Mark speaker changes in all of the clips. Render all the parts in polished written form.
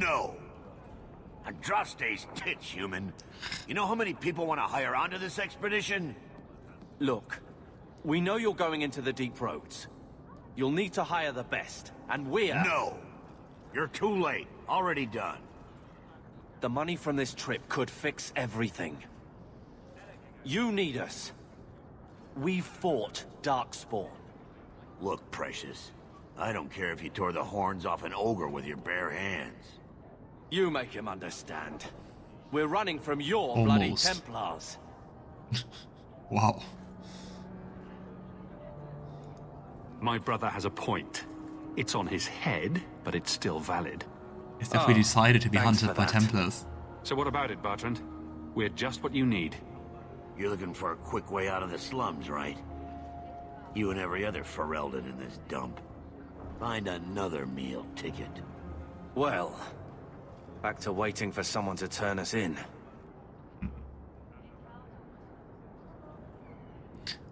Speaker 1: No. Andraste's tits, human. You know how many people want to hire onto this expedition?
Speaker 2: Look, we know you're going into the deep roads. You'll need to hire the best, and we're...
Speaker 1: No! You're too late. Already done.
Speaker 2: The money from this trip could fix everything. You need us. We fought Darkspawn.
Speaker 1: Look, Precious. I don't care if you tore the horns off an ogre with your bare hands.
Speaker 2: You make him understand. We're running from your
Speaker 3: Almost.
Speaker 2: bloody Templars.
Speaker 3: Wow.
Speaker 4: My brother has a point. It's on his head, but it's still valid.
Speaker 3: As if we decided to be
Speaker 2: thanks
Speaker 3: hunted
Speaker 2: for
Speaker 3: by
Speaker 2: that.
Speaker 3: Templars.
Speaker 4: So what about it, Bertrand? We're just what you need.
Speaker 1: You're looking for a quick way out of the slums, right? You and every other Ferelden in this dump. Find another meal ticket.
Speaker 2: Well, back to waiting for someone to turn us in.
Speaker 3: I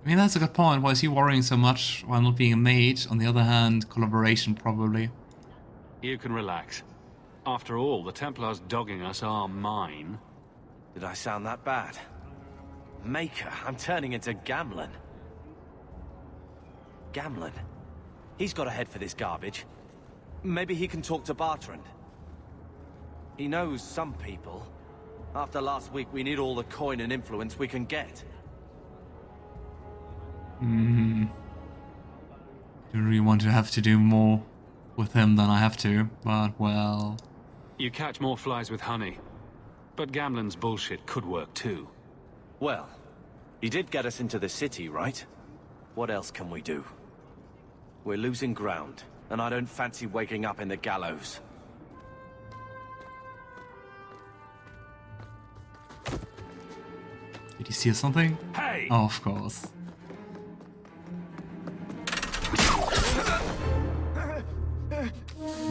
Speaker 3: mean, that's a good point. Why is he worrying so much while not being a mage? On the other hand, collaboration probably.
Speaker 4: You can relax. After all, the Templars dogging us are mine.
Speaker 2: Did I sound that bad? Maker, I'm turning into Gamlen. Gamlen? He's got a head for this garbage. Maybe he can talk to Bertrand. He knows some people. After last week, we need all the coin and influence we can get.
Speaker 3: Don't really want to have to do more with him than I have to, but well...
Speaker 4: You catch more flies with honey. But Gamlen's bullshit could work too.
Speaker 2: Well, he did get us into the city, right? What else can we do? We're losing ground, and I don't fancy waking up in the gallows.
Speaker 3: Did you see something?
Speaker 4: Hey!
Speaker 3: Oh, of course.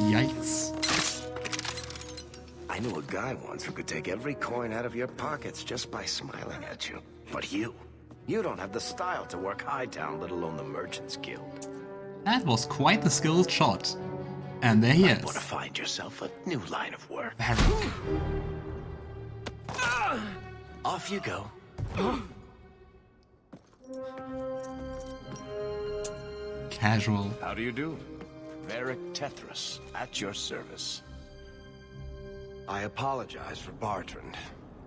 Speaker 3: Yikes.
Speaker 5: I knew a guy once who could take every coin out of your pockets just by smiling at you. But you don't have the style to work Hightown, let alone the Merchants Guild.
Speaker 3: That was quite the skilled shot. And there he
Speaker 5: You want to
Speaker 3: is.
Speaker 5: find yourself a new line of work.
Speaker 3: Varric.
Speaker 5: Off you go.
Speaker 3: Casual.
Speaker 5: How do you do? Varric Tethras, at your service. I apologize for Bertrand.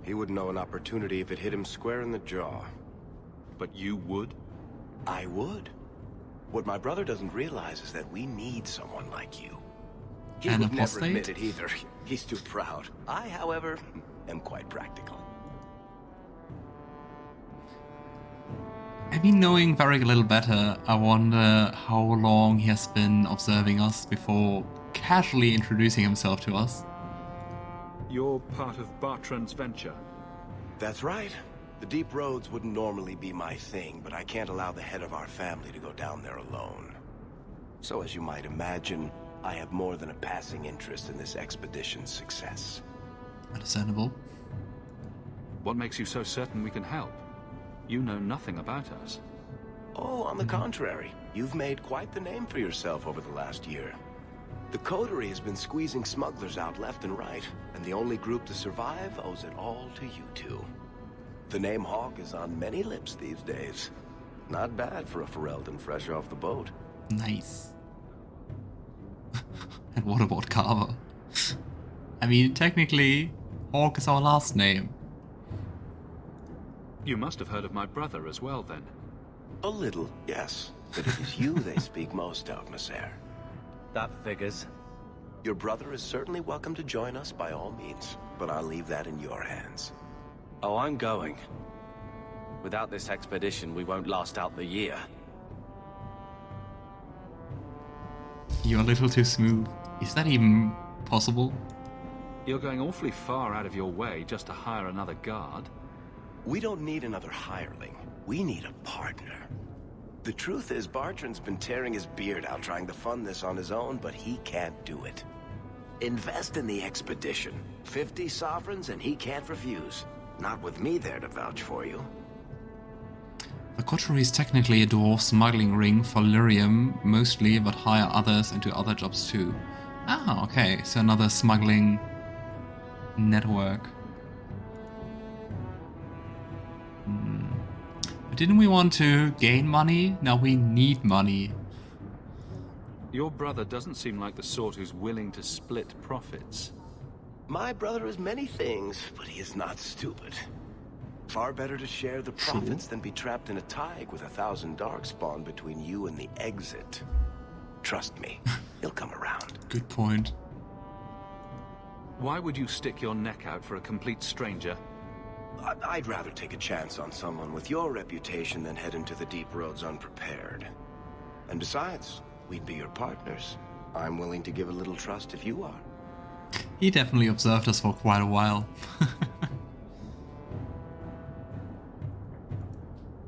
Speaker 5: He wouldn't know an opportunity if it hit him square in the jaw.
Speaker 4: But you would?
Speaker 5: I would. What my brother doesn't realize is that we need someone like you. He
Speaker 3: An
Speaker 5: would never
Speaker 3: apostate?
Speaker 5: admit it either. He's too proud. I, however, am quite practical.
Speaker 3: I mean, knowing Varric a little better, I wonder how long he has been observing us before casually introducing himself to us.
Speaker 4: You're part of Bertrand's venture.
Speaker 5: That's right. The deep roads wouldn't normally be my thing, but I can't allow the head of our family to go down there alone. So as you might imagine, I have more than a passing interest in this expedition's success.
Speaker 3: Understandable.
Speaker 4: What makes you so certain we can help? You know nothing about us.
Speaker 5: Oh, on the contrary, you've made quite the name for yourself over the last year. The coterie has been squeezing smugglers out left and right, and the only group to survive owes it all to you two. The name Hawke is on many lips these days. Not bad for a Ferelden fresh off the boat.
Speaker 3: Nice. And what about Carver? I mean, technically, Hawke is our last name.
Speaker 4: You must have heard of my brother as well, then.
Speaker 5: A little, yes. But it is you they speak most of, Messer.
Speaker 2: That figures.
Speaker 5: Your brother is certainly welcome to join us by all means, but I'll leave that in your hands.
Speaker 2: Oh, I'm going. Without this expedition, we won't last out the year.
Speaker 3: You're a little too smooth. Is that even possible?
Speaker 4: You're going awfully far out of your way just to hire another guard.
Speaker 5: We don't need another hireling. We need a partner. The truth is, Bertrand's been tearing his beard out trying to fund this on his own, but he can't do it. Invest in the expedition. 50 sovereigns and he can't refuse. Not with me there to vouch for you.
Speaker 3: The coterie is technically a dwarf smuggling ring for Lirium, mostly, but hire others into other jobs too. Ah, okay, so another smuggling network. But didn't we want to gain money? Now we need money.
Speaker 4: Your brother doesn't seem like the sort who's willing to split profits.
Speaker 5: My brother is many things, but he is not stupid. Far better to share the profits than be trapped in a tide with 1,000 darkspawn between you and the exit. Trust me, he'll come around.
Speaker 3: Good point.
Speaker 4: Why would you stick your neck out for a complete stranger?
Speaker 5: I'd rather take a chance on someone with your reputation than head into the deep roads unprepared. And besides, we'd be your partners. I'm willing to give a little trust if you are.
Speaker 3: He definitely observed us for quite a while.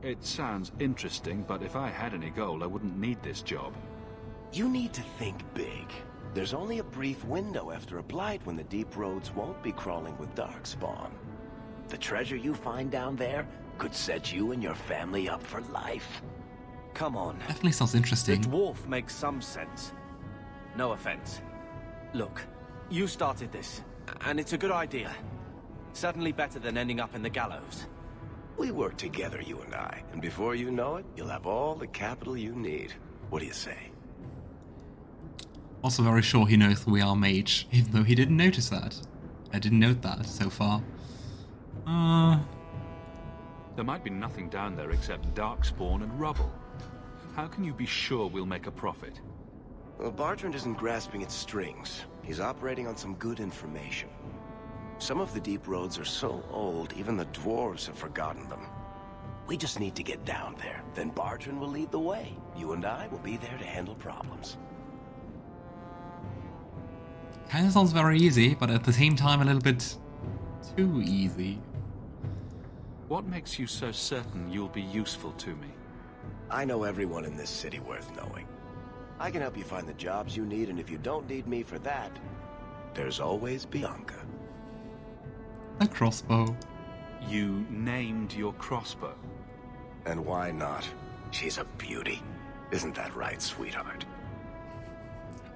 Speaker 4: It sounds interesting, but if I had any gold, I wouldn't need this job.
Speaker 5: You need to think big. There's only a brief window after a blight when the deep roads won't be crawling with darkspawn. The treasure you find down there could set you and your family up for life.
Speaker 2: Come on.
Speaker 3: Definitely sounds
Speaker 2: The
Speaker 3: interesting.
Speaker 2: dwarf makes some sense. No offense. Look, you started this, and it's a good idea. Certainly better than ending up in the gallows.
Speaker 5: We work together, you and I, and before you know it, you'll have all the capital you need. What do you say?
Speaker 3: Also very sure he knows we are mage, even though he didn't notice that. I didn't note that so far.
Speaker 4: There might be nothing down there except darkspawn and rubble. How can you be sure we'll make a profit?
Speaker 5: Well, Bartrand isn't grasping at strings. He's operating on some good information. Some of the deep roads are so old, even the dwarves have forgotten them. We just need to get down there. Then Bartrand will lead the way. You and I will be there to handle problems.
Speaker 3: Kinda sounds very easy, but at the same time a little bit too easy.
Speaker 4: What makes you so certain you'll be useful to me?
Speaker 5: I know everyone in this city worth knowing. I can help you find the jobs you need, and if you don't need me for that, there's always Bianca.
Speaker 3: A crossbow.
Speaker 4: You named your crossbow.
Speaker 5: And why not? She's a beauty. Isn't that right, sweetheart?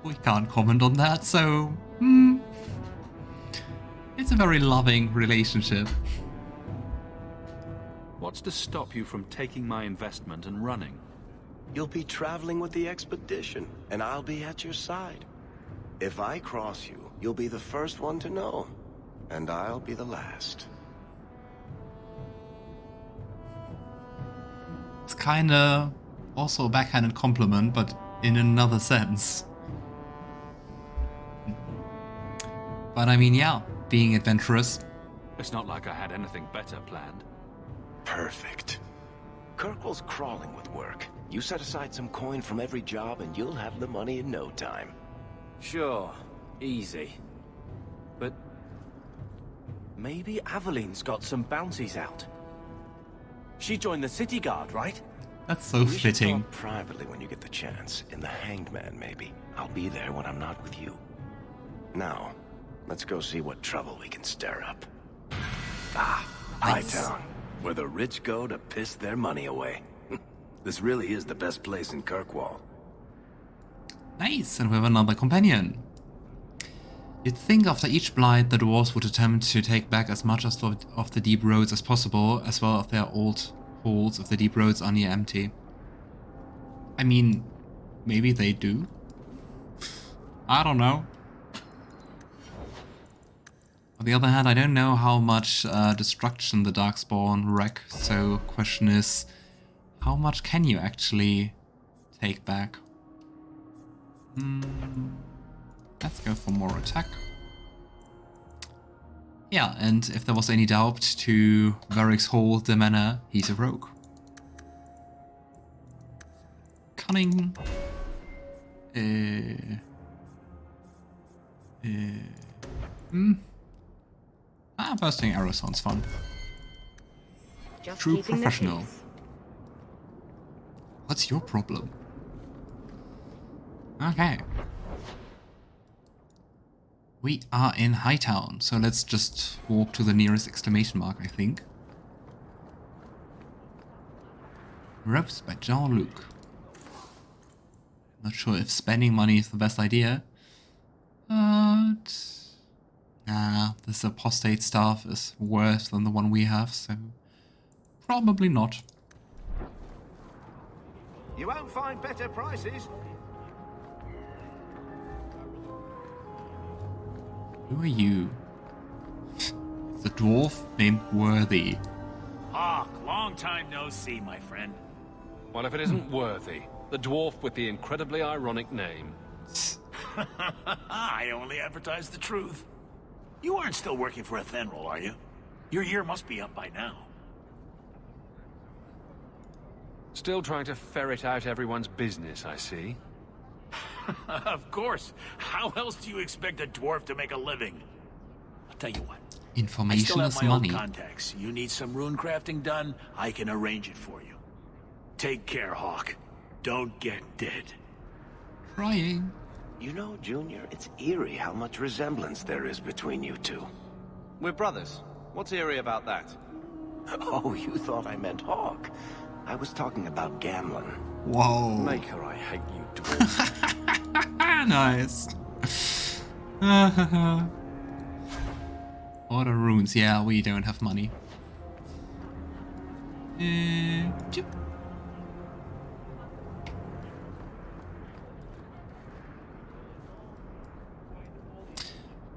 Speaker 3: We can't comment on that, so... It's a very loving relationship.
Speaker 4: What's to stop you from taking my investment and running?
Speaker 5: You'll be traveling with the expedition, and I'll be at your side. If I cross you, you'll be the first one to know, and I'll be the last.
Speaker 3: It's kinda also a backhanded compliment, but in another sense. But I mean, yeah, being adventurous.
Speaker 4: It's not like I had anything better planned.
Speaker 5: Perfect. Kirkwall's crawling with work. You set aside some coin from every job and you'll have the money in no time.
Speaker 2: Sure, easy. But maybe Aveline's got some bounties out. She joined the city guard, right?
Speaker 3: That's so
Speaker 5: We should
Speaker 3: fitting.
Speaker 5: talk privately when you get the chance. In the Hanged Man, maybe. I'll be there when I'm not with you. Now, let's go see what trouble we can stir up. Hightown, where the rich go to piss their money away. This really is the best place in Kirkwall.
Speaker 3: Nice, and we have another companion. You'd think after each blight the dwarves would attempt to take back as much of the deep roads as possible, as well as their old halls if the deep roads are near empty. I mean, maybe they do? I don't know. On the other hand, I don't know how much destruction the Darkspawn wreak, so question is, how much can you actually take back? Let's go for more attack. Yeah, and if there was any doubt to Varric's hold the manor, he's a rogue. Cunning. Bursting arrow sounds fun.
Speaker 6: Just
Speaker 3: True
Speaker 6: keeping the
Speaker 3: professional.
Speaker 6: peace.
Speaker 3: What's your problem? Okay. We are in Hightown, so let's just walk to the nearest exclamation mark, I think. Ropes by Jean-Luc. Not sure if spending money is the best idea. But... Nah, this apostate staff is worse than the one we have, so... Probably not.
Speaker 7: You won't find better prices.
Speaker 3: Who are you? The dwarf named Worthy.
Speaker 8: Hawke, long time no see, my friend.
Speaker 9: Well, if it isn't Worthy, the dwarf with the incredibly ironic name.
Speaker 8: I only advertise the truth. You aren't still working for a Thenril, are you? Your year must be up by now.
Speaker 9: Still trying to ferret out everyone's business, I see.
Speaker 8: Of course. How else do you expect a dwarf to make a living? I'll tell you what. I
Speaker 3: Information
Speaker 8: still have
Speaker 3: is
Speaker 8: my
Speaker 3: money.
Speaker 8: old contacts. You need some rune crafting done, I can arrange it for you. Take care, Hawke. Don't get dead.
Speaker 3: Trying.
Speaker 5: You know, Junior, it's eerie how much resemblance there is between you two.
Speaker 2: We're brothers. What's eerie about that?
Speaker 5: Oh, you thought I meant Hawke. I was talking about gambling.
Speaker 3: Whoa.
Speaker 2: Maker, I hate you, dwarf.
Speaker 3: Nice. Order runes. Yeah, we don't have money. Chip.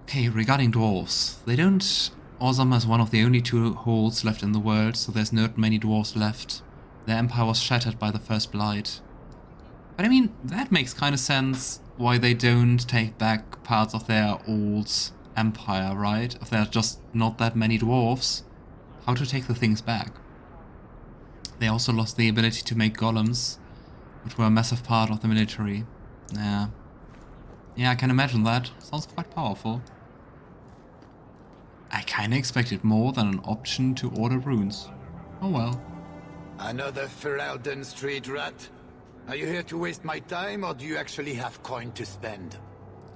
Speaker 3: Okay, regarding dwarves, they don't awesome as one of the only two holds left in the world, so there's not many dwarves left. Their empire was shattered by the first blight. But I mean, that makes kind of sense why they don't take back parts of their old empire, right? If there are just not that many dwarves, how to take the things back? They also lost the ability to make golems, which were a massive part of the military. Yeah, I can imagine that. Sounds quite powerful. I kinda expected more than an option to order runes. Oh well.
Speaker 7: Another Ferelden street rat? Are you here to waste my time, or do you actually have coin to spend?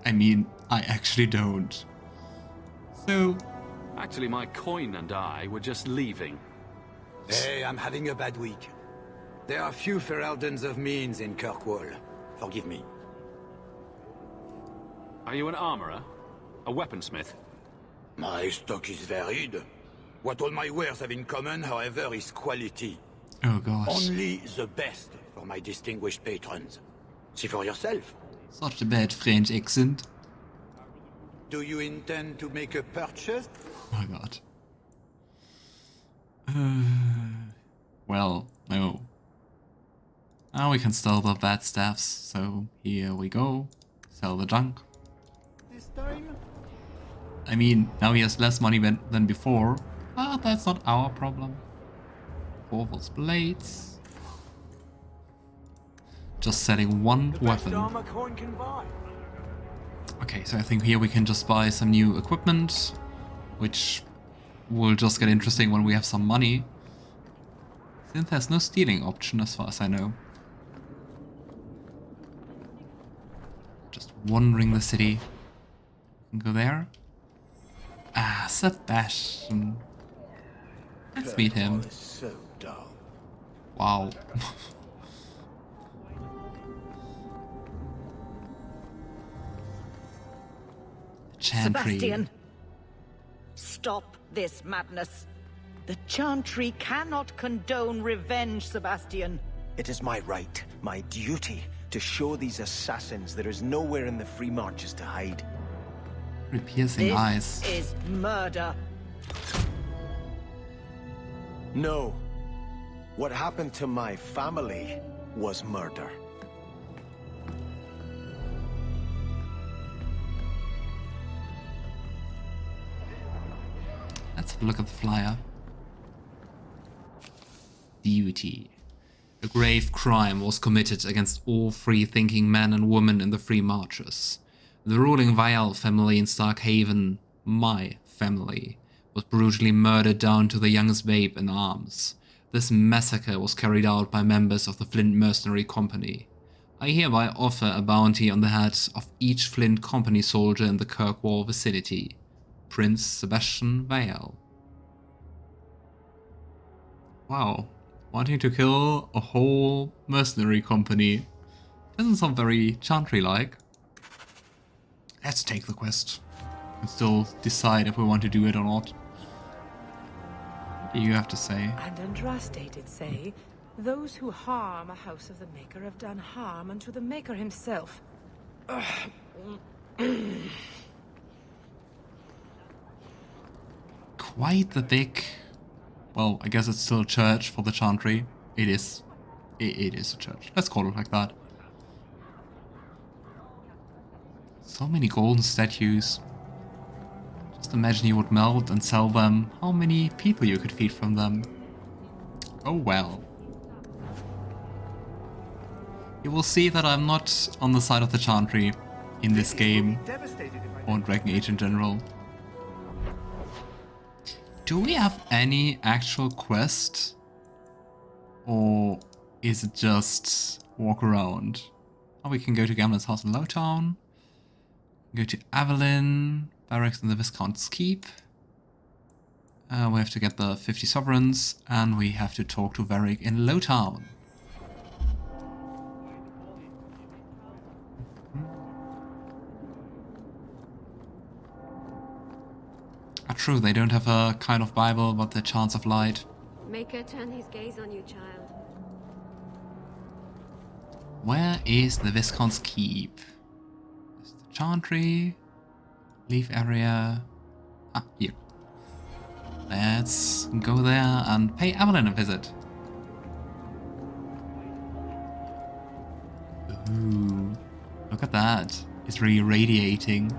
Speaker 3: I mean, I actually don't. So...
Speaker 9: Actually, my coin and I were just leaving.
Speaker 7: Hey, I'm having a bad week. There are few Fereldens of means in Kirkwall. Forgive me.
Speaker 9: Are you an armorer? A weaponsmith?
Speaker 7: My stock is varied. What all my wares have in common, however, is quality.
Speaker 3: Oh gosh.
Speaker 7: Only the best for my distinguished patrons. See for yourself.
Speaker 3: Such a bad French accent.
Speaker 7: Do you intend to make a purchase?
Speaker 3: Oh my god. Well, no. Now we can sell the bad staffs, so here we go. Sell the junk.
Speaker 7: This time?
Speaker 3: I mean, now he has less money than before, but that's not our problem. Corval's blades. Just selling one weapon.
Speaker 7: Coin can buy.
Speaker 3: Okay, so I think here we can just buy some new equipment, which will just get interesting when we have some money. Since there's no stealing option as far as I know. Just wandering the city. We can go there. Ah, Sebastian. Let's meet him.
Speaker 5: Kirkwall is so dull.
Speaker 3: Wow. Chantry.
Speaker 10: Sebastian, stop this madness. The Chantry cannot condone revenge, Sebastian.
Speaker 5: It is my right, my duty, to show these assassins there is nowhere in the free marches to hide.
Speaker 3: Piercing eyes.
Speaker 10: This is murder.
Speaker 5: No. What happened to my family was murder.
Speaker 3: Let's have a look at the flyer. Duty. A grave crime was committed against all free-thinking men and women in the Free Marches. The ruling Vial family in Starkhaven, my family, was brutally murdered down to the youngest babe in arms. This massacre was carried out by members of the Flint Mercenary Company. I hereby offer a bounty on the head of each Flint Company soldier in the Kirkwall vicinity. Prince Sebastian Vial. Wow. Wanting to kill a whole mercenary company. Doesn't sound very Chantry-like. Let's take the quest. And still decide if we want to do it or not. What do you have to say?
Speaker 11: And Andraste did say, those who harm a house of the Maker have done harm unto the Maker himself.
Speaker 3: Quite the big... Well, I guess it's still a church for the Chantry. It is. It is a church. Let's call it like that. So many golden statues. Just imagine you would melt and sell them. How many people you could feed from them. Oh well. You will see that I'm not on the side of the Chantry in this game, or Dragon Age in general. Do we have any actual quest? Or is it just walk around? Oh, we can go to Gamlet's house in Lowtown. Go to Avelin, barracks in the Viscount's Keep. We have to get the 50 sovereigns, and we have to talk to Varric in Lowtown. True, they don't have a kind of Bible, but the Chants of Light.
Speaker 6: Maker turn his gaze on you, child.
Speaker 3: Where is the Viscount's Keep? There's the Chantry. Leaf area. Ah, here. Let's go there and pay Avelin a visit. Ooh, look at that. It's really radiating.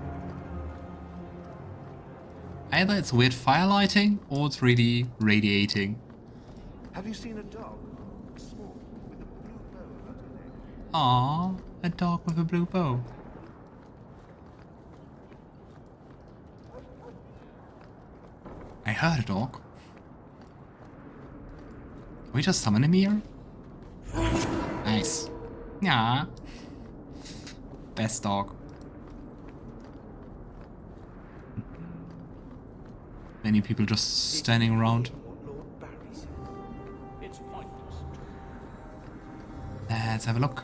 Speaker 3: Either it's weird fire lighting, or it's really radiating.
Speaker 12: Have you seen a dog? Small, with a blue bow around her neck.
Speaker 3: Aww, a dog with a blue bow. I heard a dog. Can we just summon him here? Nice. Yeah. Best dog. Many people just standing around. Let's have a look.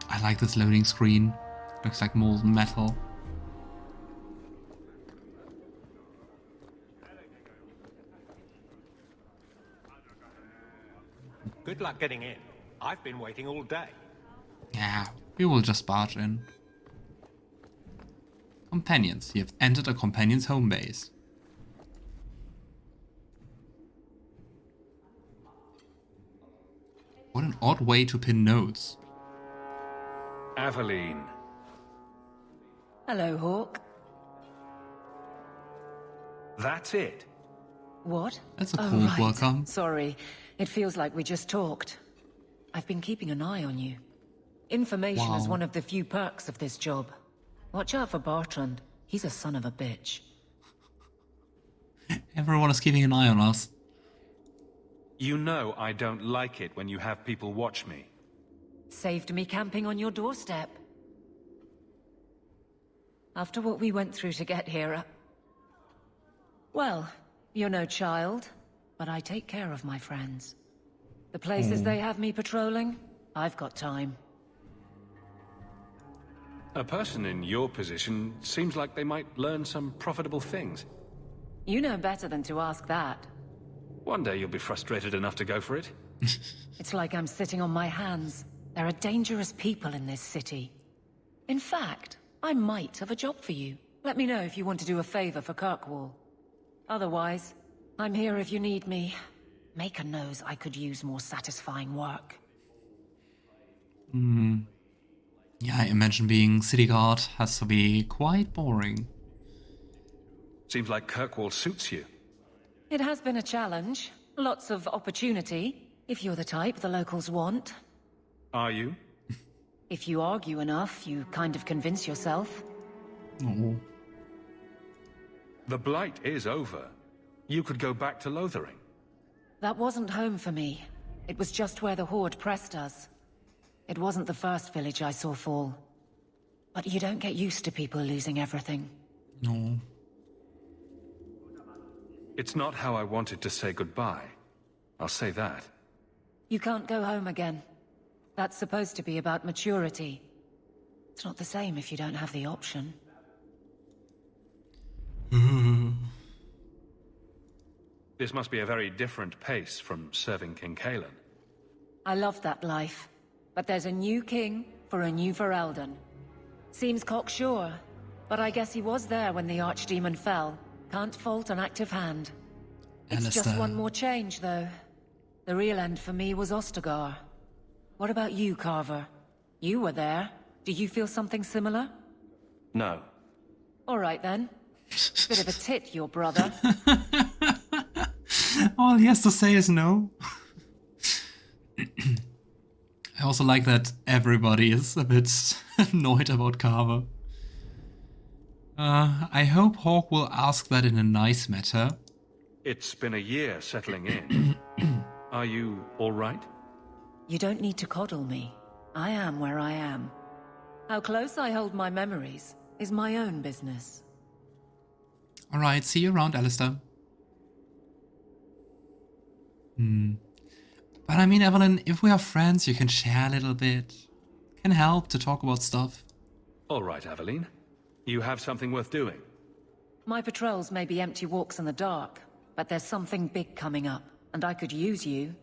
Speaker 3: I like this loading screen. Looks like molten metal.
Speaker 13: Good luck getting in. I've been waiting all day.
Speaker 3: Yeah, we will just barge in. Companions. You have entered a companion's home base. What an odd way to pin notes.
Speaker 4: Aveline.
Speaker 11: Hello, Hawke.
Speaker 13: That's it.
Speaker 11: What?
Speaker 3: That's a cold welcome.
Speaker 11: Sorry, it feels like we just talked. I've been keeping an eye on you. Information is one of the few perks of this job. Watch out for Bartrand. He's a son of a bitch.
Speaker 3: Everyone is keeping an eye on us.
Speaker 4: You know I don't like it when you have people watch me.
Speaker 11: Saved me camping on your doorstep. After what we went through to get here, well, you're no child, but I take care of my friends. The places they have me patrolling, I've got time.
Speaker 4: A person in your position seems like they might learn some profitable things.
Speaker 11: You know better than to ask that.
Speaker 4: One day you'll be frustrated enough to go for it.
Speaker 11: It's like I'm sitting on my hands. There are dangerous people in this city. In fact, I might have a job for you. Let me know if you want to do a favor for Kirkwall. Otherwise, I'm here if you need me. Maker knows I could use more satisfying work.
Speaker 3: Yeah, I imagine being city guard has to be quite boring.
Speaker 4: Seems like Kirkwall suits you.
Speaker 11: It has been a challenge. Lots of opportunity, if you're the type the locals want.
Speaker 4: Are you?
Speaker 11: If you argue enough, you kind of convince yourself.
Speaker 3: Oh.
Speaker 4: The Blight is over. You could go back to Lothering.
Speaker 11: That wasn't home for me. It was just where the Horde pressed us. It wasn't the first village I saw fall. But you don't get used to people losing everything.
Speaker 3: No.
Speaker 4: It's not how I wanted to say goodbye. I'll say that.
Speaker 11: You can't go home again. That's supposed to be about maturity. It's not the same if you don't have the option.
Speaker 4: This must be a very different pace from serving King Cailan.
Speaker 11: I love that life. But there's a new king for a new Ferelden. Seems cocksure, but I guess he was there when the Archdemon fell. Can't fault an active hand. It's just one more change, though. The real end for me was Ostagar. What about you, Carver? You were there. Do you feel something similar?
Speaker 2: No.
Speaker 11: All right, then. Bit of a tit, your brother.
Speaker 3: All he has to say is no. I also like that everybody is a bit annoyed about Carver. I hope Hawke will ask that in a nice manner.
Speaker 4: It's been a year settling in. Are you all right?
Speaker 11: You don't need to coddle me. I am where I am. How close I hold my memories is my own business.
Speaker 3: Alright, see you around, Alistair. But I mean, Avelin, if we are friends, you can share a little bit. Can help to talk about stuff.
Speaker 4: All right, Aveline. You have something worth doing.
Speaker 11: My patrols may be empty walks in the dark, but there's something big coming up, and I could use you.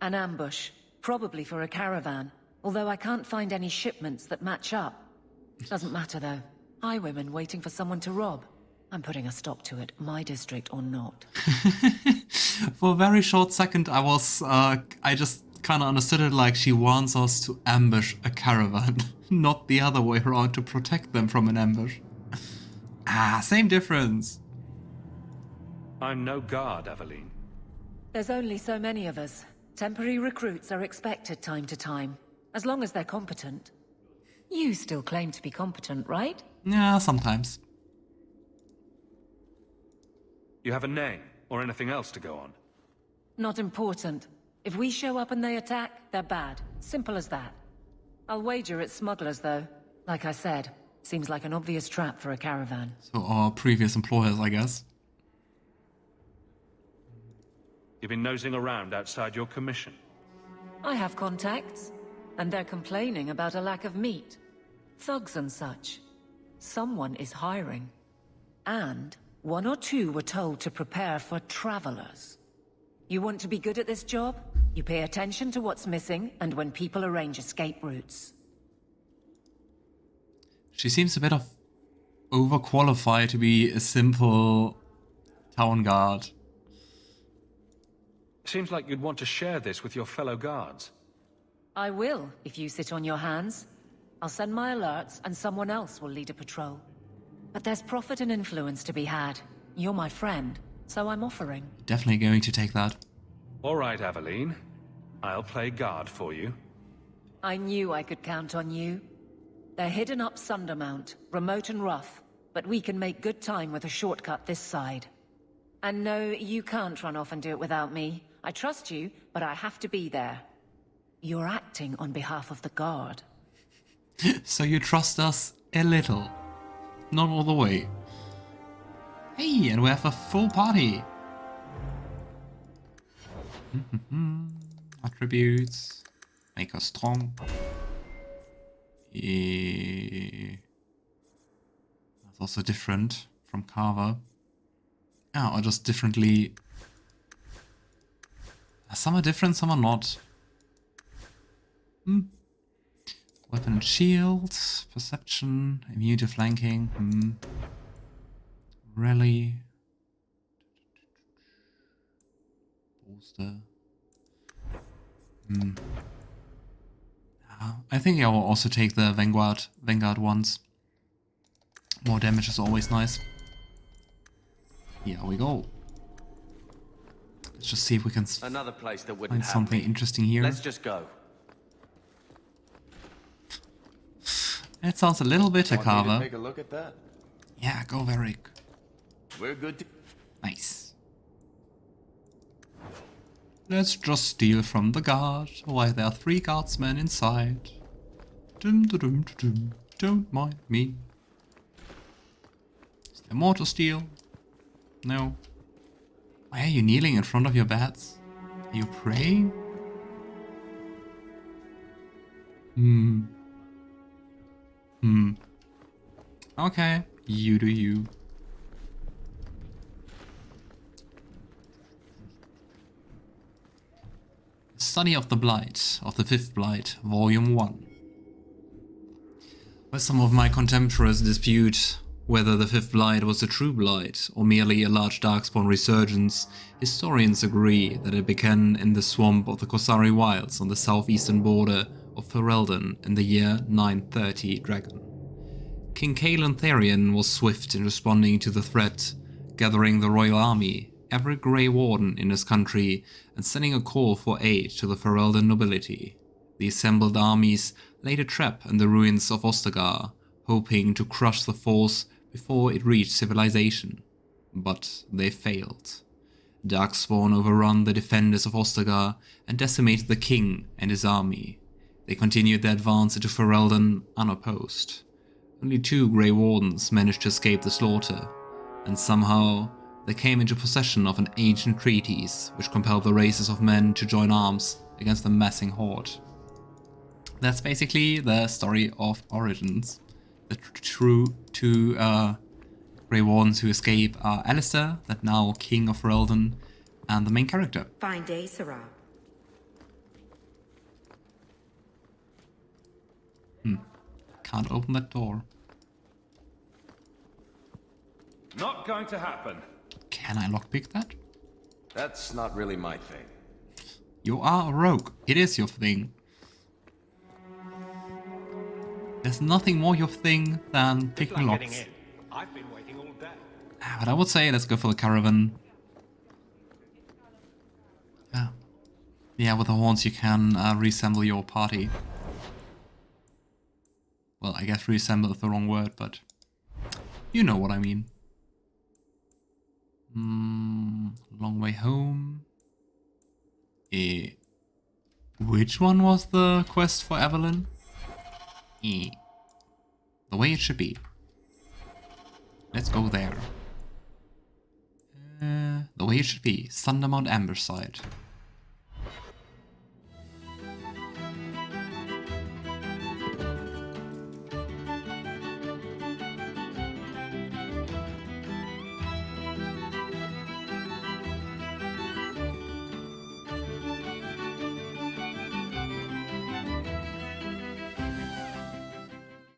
Speaker 11: An ambush, probably for a caravan, although I can't find any shipments that match up. Doesn't matter though. Highwaymen waiting for someone to rob. I'm putting a stop to it, my district or not.
Speaker 3: For a very short second, I just kind of understood it like she wants us to ambush a caravan, not the other way around to protect them from an ambush. Same difference.
Speaker 4: I'm no guard, Aveline.
Speaker 11: There's only so many of us. Temporary recruits are expected time to time, as long as they're competent. You still claim to be competent, right?
Speaker 3: Yeah, sometimes.
Speaker 4: You have a name, or anything else to go on?
Speaker 11: Not important. If we show up and they attack, they're bad. Simple as that. I'll wager it's smugglers, though. Like I said, seems like an obvious trap for a caravan.
Speaker 3: So our previous employers, I guess.
Speaker 4: You've been nosing around outside your commission.
Speaker 11: I have contacts, and they're complaining about a lack of meat. Thugs and such. Someone is hiring. And one or two were told to prepare for travelers. You want to be good at this job? You pay attention to what's missing, and when people arrange escape routes.
Speaker 3: She seems a bit of overqualified to be a simple town guard.
Speaker 4: Seems like you'd want to share this with your fellow guards.
Speaker 11: I will, if you sit on your hands. I'll send my alerts, and someone else will lead a patrol. But there's profit and influence to be had. You're my friend, so I'm offering.
Speaker 3: Definitely going to take that.
Speaker 4: All right, Aveline. I'll play guard for you.
Speaker 11: I knew I could count on you. They're hidden up Sundermount, remote and rough, but we can make good time with a shortcut this side. And no, you can't run off and do it without me. I trust you, but I have to be there. You're acting on behalf of the guard.
Speaker 3: So you trust us a little. Not all the way. Hey, and we have a full party. Attributes. Make us strong. That's also different from Carver. Or just differently. Some are different, some are not. Weapon and shield, perception, immune to flanking, rally, bolster. I think I will also take the Vanguard ones. More damage is always nice. Here we go. Let's just see if we can
Speaker 2: another place that wouldn't
Speaker 3: find
Speaker 2: have
Speaker 3: something
Speaker 2: me.
Speaker 3: interesting here.
Speaker 2: Let's just go.
Speaker 3: That sounds a little bit a Carver.
Speaker 5: Take a look at that.
Speaker 3: Yeah, go Varric.
Speaker 5: We're good to...
Speaker 3: Nice. Let's just steal from the guard. Why, there are 3 guardsmen inside. Dum dum dum dum. Don't mind me. Is there more to steal? No. Why are you kneeling in front of your beds? Are you praying? Okay, you do you. Study of the Blight, of the Fifth Blight, Volume 1. Where some of my contemporaries dispute whether the Fifth Blight was a true blight or merely a large darkspawn resurgence, historians agree that it began in the swamp of the Kosari Wilds on the southeastern border of Ferelden in the year 930 Dragon. King Cailan Therion was swift in responding to the threat, gathering the royal army, every Grey Warden in his country, and sending a call for aid to the Ferelden nobility. The assembled armies laid a trap in the ruins of Ostagar, hoping to crush the force before it reached civilization. But they failed. Darkspawn overrun the defenders of Ostagar and decimated the king and his army. They continued their advance into Ferelden unopposed. Only 2 Grey Wardens managed to escape the slaughter, and somehow they came into possession of an ancient treatise which compelled the races of men to join arms against the massing horde. That's basically the story of Origins. The true 2 Grey Wardens who escape are Alistair, that now King of Ferelden, and the main character.
Speaker 14: Fine day, Sarah.
Speaker 3: Can't open that door.
Speaker 9: Not going to happen.
Speaker 3: Can I lockpick that?
Speaker 15: That's not really my thing.
Speaker 3: You are a rogue. It is your thing. There's nothing more your thing than picking locks.
Speaker 13: I've been waiting all day.
Speaker 3: But I would say let's go for the caravan. Yeah, with the horns you can reassemble your party. Well, I guess reassemble is the wrong word, but you know what I mean. Long way home. Which one was the quest for Avelin? The way it should be. Let's go there. The way it should be. Thundermount Amberside.